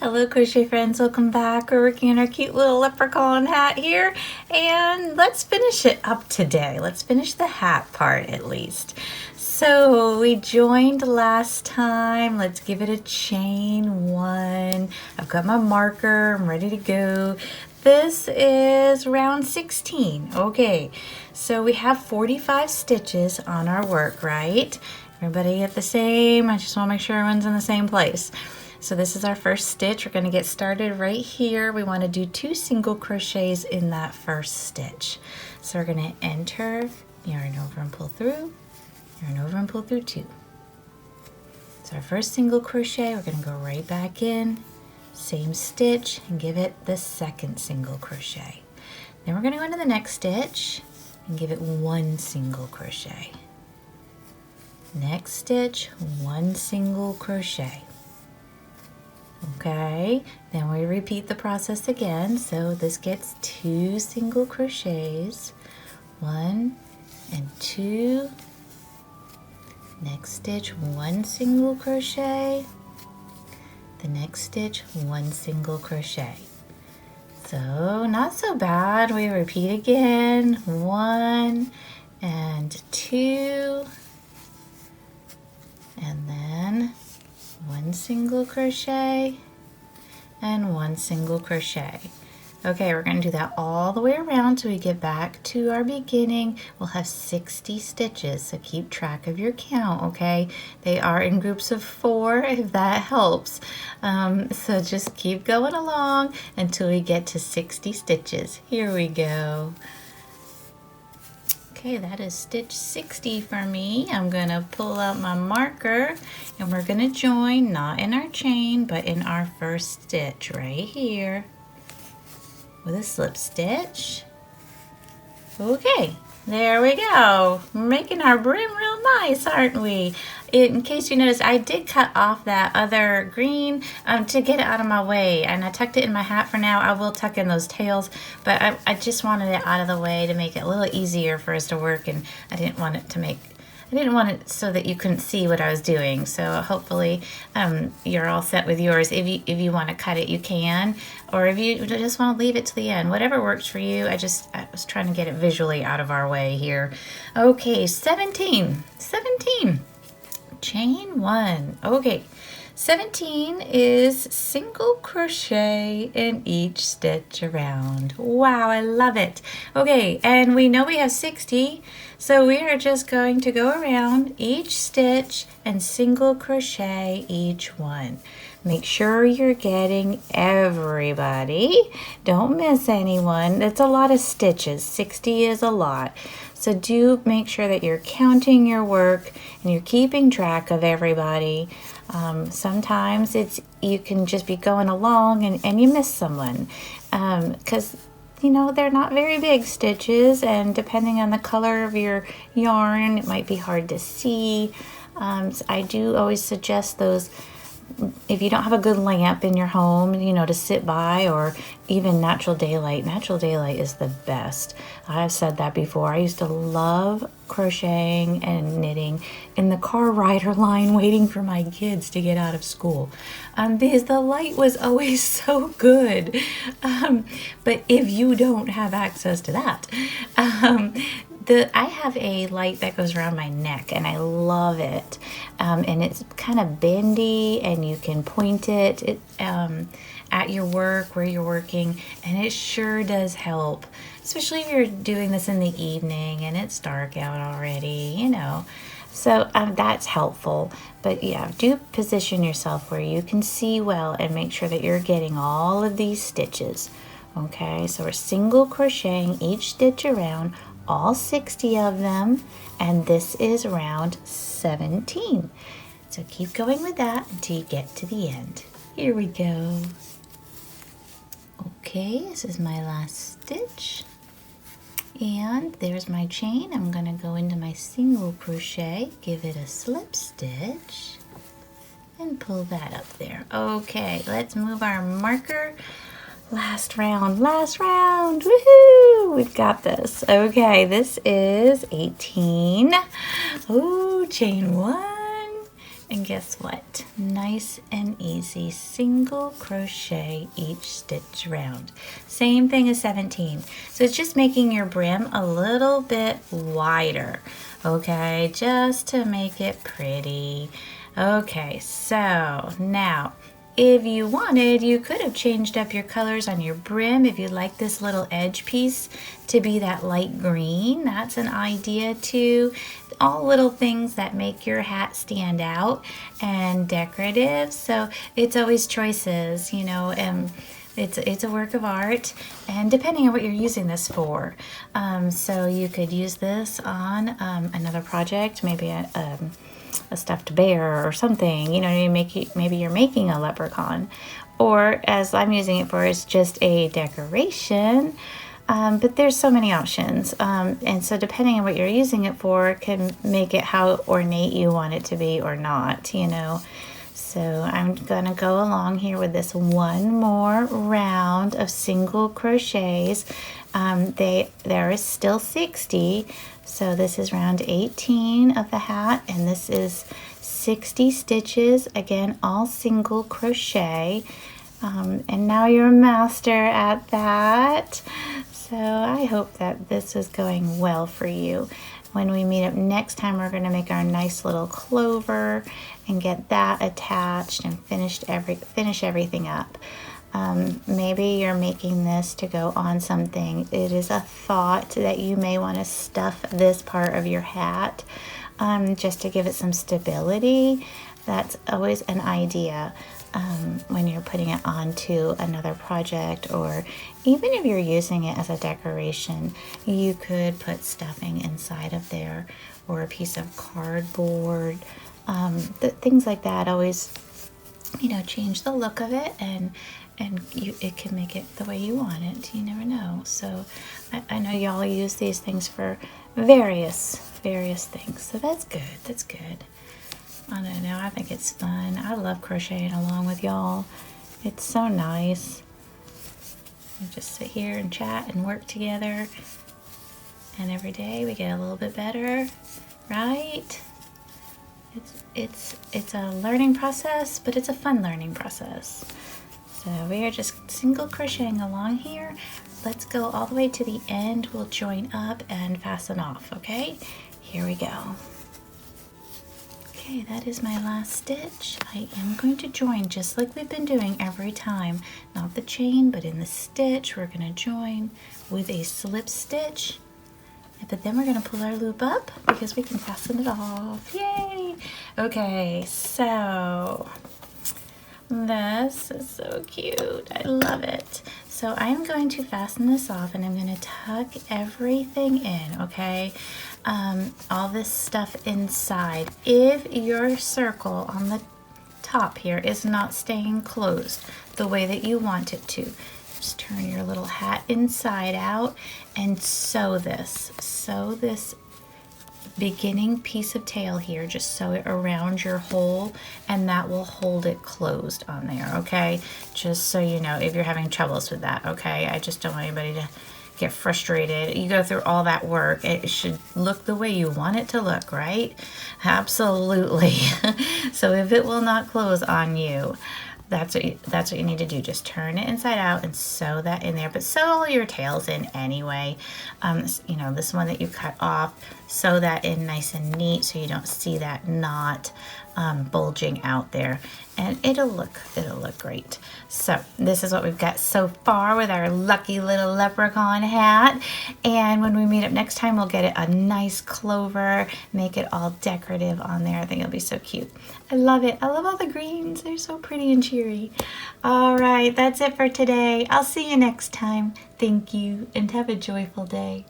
Hello crochet friends, welcome back. We're working on our cute little leprechaun hat here, and let's finish it up today. Let's finish the hat part at least. So we joined last time. Let's give it a chain one. I've got my marker, I'm ready to go. This is round 16. Okay, so we have 45 stitches on our work, right? Everybody get the same? I just want to make sure everyone's in the same place. So this is our first stitch. We're going to get started right here. We want to do 2 single crochets in that first stitch. So we're going to enter, yarn over and pull through, yarn over and pull through 2. So our first single crochet, we're going to go right back in, same stitch, and give it the second single crochet. Then we're going to go into the next stitch and give it 1 single crochet. Next stitch, 1 single crochet. Okay, then we repeat the process again. So this gets 2 single crochets, 1 and 2. Next stitch, 1 single crochet. The next stitch, 1 single crochet. So not so bad. We repeat again, 1 and 2, and then 1 single crochet and 1 single crochet. Okay, we're going to do that all the way around till we get back to our beginning. We'll have 60 stitches, so keep track of your count, okay? They are in groups of 4, if that helps. So just keep going along until we get to 60 stitches. Here we go. Okay, that is stitch 60 for me. I'm gonna pull out my marker and we're gonna join, not in our chain, but in our first stitch right here with a slip stitch. Okay, there we go. We're making our brim real nice, aren't we? In case you noticed, I did cut off that other green to get it out of my way, and I tucked it in my hat for now. I will tuck in those tails, but I just wanted it out of the way to make it a little easier for us to work, and I didn't want it so that you couldn't see what I was doing. So hopefully you're all set with yours. If you want to cut it, you can, or if you just want to leave it to the end, whatever works for you. I was trying to get it visually out of our way here. Okay, 17. Chain 1. Okay, 17 is single crochet in each stitch around. Wow, I love it. Okay, and we know we have 60, so we are just going to go around each stitch and single crochet each one. Make sure you're getting everybody. Don't miss anyone. That's a lot of stitches. 60 is a lot. So do make sure that you're counting your work and you're keeping track of everybody. Sometimes you can just be going along and you miss someone because they're not very big stitches, and depending on the color of your yarn, it might be hard to see. So I do always suggest those. If you don't have a good lamp in your home, to sit by, or even natural daylight. Natural daylight is the best. I've said that before. I used to love crocheting and knitting in the car rider line waiting for my kids to get out of school because the light was always so good. But if you don't have access to that, I have a light that goes around my neck and I love it, and it's kind of bendy and you can point it at your work where you're working, and it sure does help, especially if you're doing this in the evening and it's dark out already, so that's helpful. But yeah, do position yourself where you can see well and make sure that you're getting all of these stitches. Okay, so we're single crocheting each stitch around, all 60 of them, and this is round 17. So keep going with that until you get to the end. Here we go. Okay, this is my last stitch, and there's my chain. I'm going to go into my single crochet, give it a slip stitch, and pull that up there. Okay, let's move our marker. Last round, woohoo! We've got this. Okay, this is 18. Ooh, chain 1, And guess what? Nice and easy, single crochet each stitch around. Same thing as 17. So it's just making your brim a little bit wider, okay? Just to make it pretty. Okay, so now if you wanted, you could have changed up your colors on your brim. If you like this little edge piece to be that light green, that's an idea too. All little things that make your hat stand out and decorative. So it's always choices, you know, and it's a work of art, and depending on what you're using this for. So you could use this on another project, maybe a stuffed bear or something, you know, maybe you're making a leprechaun, or as I'm using it for, it's just a decoration. But there's so many options, and so depending on what you're using it for can make it how ornate you want it to be or not, you know. So I'm gonna go along here with this one more round of single crochets. There is still 60, so this is round 18 of the hat, and this is 60 stitches, again all single crochet. And now you're a master at that. So I hope that this is going well for you. When we meet up next time, we're going to make our nice little clover and get that attached and finish everything up. Maybe you're making this to go on something. It is a thought that you may want to stuff this part of your hat just to give it some stability. That's always an idea. When you're putting it onto another project, or even if you're using it as a decoration, you could put stuffing inside of there, or a piece of cardboard. Things like that always, you know, change the look of it, and it can make it the way you want it. You never know. So I know y'all use these things for various things. So that's good. That's good. I don't know, I think it's fun. I love crocheting along with y'all. It's so nice. We just sit here and chat and work together. And every day we get a little bit better, right? It's a learning process, but it's a fun learning process. So we are just single crocheting along here. Let's go all the way to the end. We'll join up and fasten off, okay? Here we go. Okay, that is my last stitch. I am going to join just like we've been doing every time. Not the chain, but in the stitch, we're going to join with a slip stitch. But then we're going to pull our loop up because we can fasten it off. Yay! Okay, so this is so cute. I love it. So I'm going to fasten this off, and I'm going to tuck everything in, okay? All this stuff inside. If your circle on the top here is not staying closed the way that you want it to, just turn your little hat inside out and sew this. Sew this beginning piece of tail here, just sew it around your hole, and that will hold it closed on there, okay? Just so you know, if you're having troubles with that, okay? I just don't want anybody to get frustrated. You go through all that work, it should look the way you want it to look, right? Absolutely. So if it will not close on you, that's what you need to do. Just turn it inside out and sew that in there, but sew all your tails in anyway. You know, this one that you cut off, sew that in nice and neat so you don't see that knot bulging out there, and it'll look great. So this is what we've got so far with our lucky little leprechaun hat, and when we meet up next time, we'll get it a nice clover, make it all decorative on there. I think it'll be so cute. I love it. I love all the greens. They're so pretty and cheery. All right, that's it for today. I'll see you next time. Thank you, and have a joyful day.